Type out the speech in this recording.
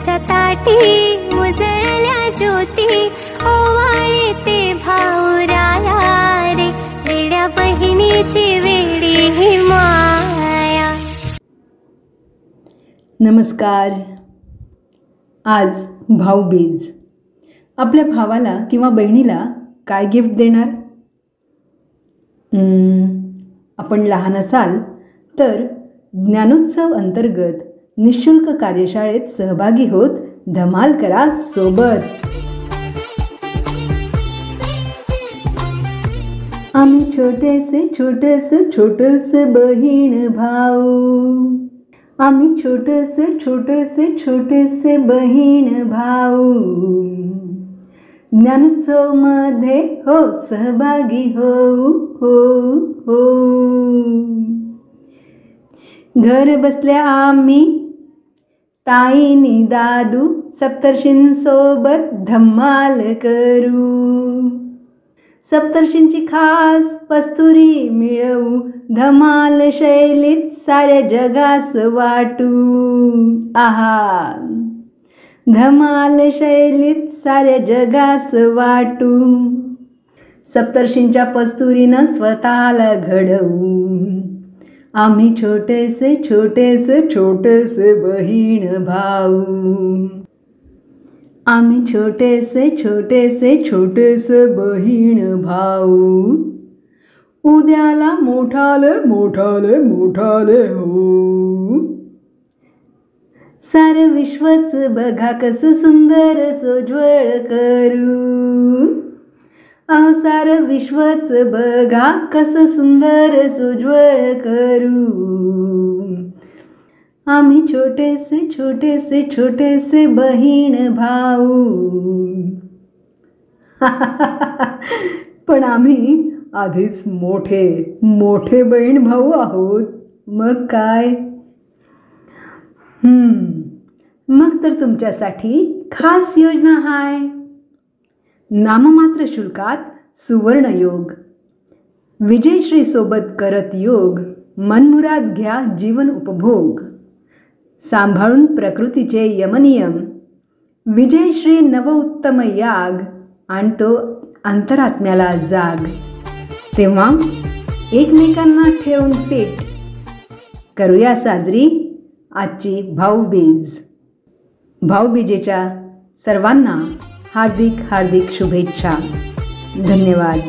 भावाच्या ताटी उजळल्या ज्योती ओवाळते भाऊराया रे वेड्या बहिणीची वेडी ही माया। नमस्कार। आज भाऊबीज। आपल्या भावाला किंवा बहिणीला काय गिफ्ट देणार? आपण लहान असाल तर ज्ञानोत्सव अंतर्गत निशुल्क कार्यशाळेत सहभागी होत धमाल करा सोबत। आम्ही छोटेसे छोटेसे छोटेसे बहीण भाऊ, आम्ही छोटेसे छोटेसे छोटेसे बहीण भाऊ, ज्ञानोत्सव मध्ये हो सहभागी हो हो हो। घर बसल्या आम्ही ताईनी दादू सप्तर्षींसोबत धमाल करू, सप्तर्षींची खास पस्तुरी मिळवू, धमाल शैलीत साऱ्या जगास वाटू। आहा, धमाल शैलीत साऱ्या जगास वाटू, सप्तर्षींच्या पस्तुरीनं स्वतःला घडवू। आम्ही छोटेसे छोटेसे छोटेसे बहीण भाऊ, आम्ही छोटेसे छोटेसे छोटेसे बहीण भाऊ, उद्याला मोठाले मोठाले मोठाले हो। सारं विश्वच बघा कसं सुंदर सोज्वळ करू, सारं विश्वच बघा कसं सुंदर सोज्वळ करू। आम्ही छोटेसे छोटेसे छोटेसे बहीण भाऊ। पण आम्ही आधीच मोठे मोठे बहीण भाऊ आहोत, मग काय। मग तर तुमच्यासाठी खास योजना हाय। नाममात्र शुल्कात सुवर्ण योग, विजयश्री सोबत करत योग, मनमुराद घ्या जीवन उपभोग, सांभाळून प्रकृतीचे यमनियम, विजयश्री नवउत्तम याग आणतो अंतरात्म्याला जाग। तेव्हा एकमेकांना ठेवून फिट करूया साजरी आजची भाऊबीज। भाऊबीजेच्या सर्वांना हार्दिक हार्दिक शुभेच्छा। धन्यवाद।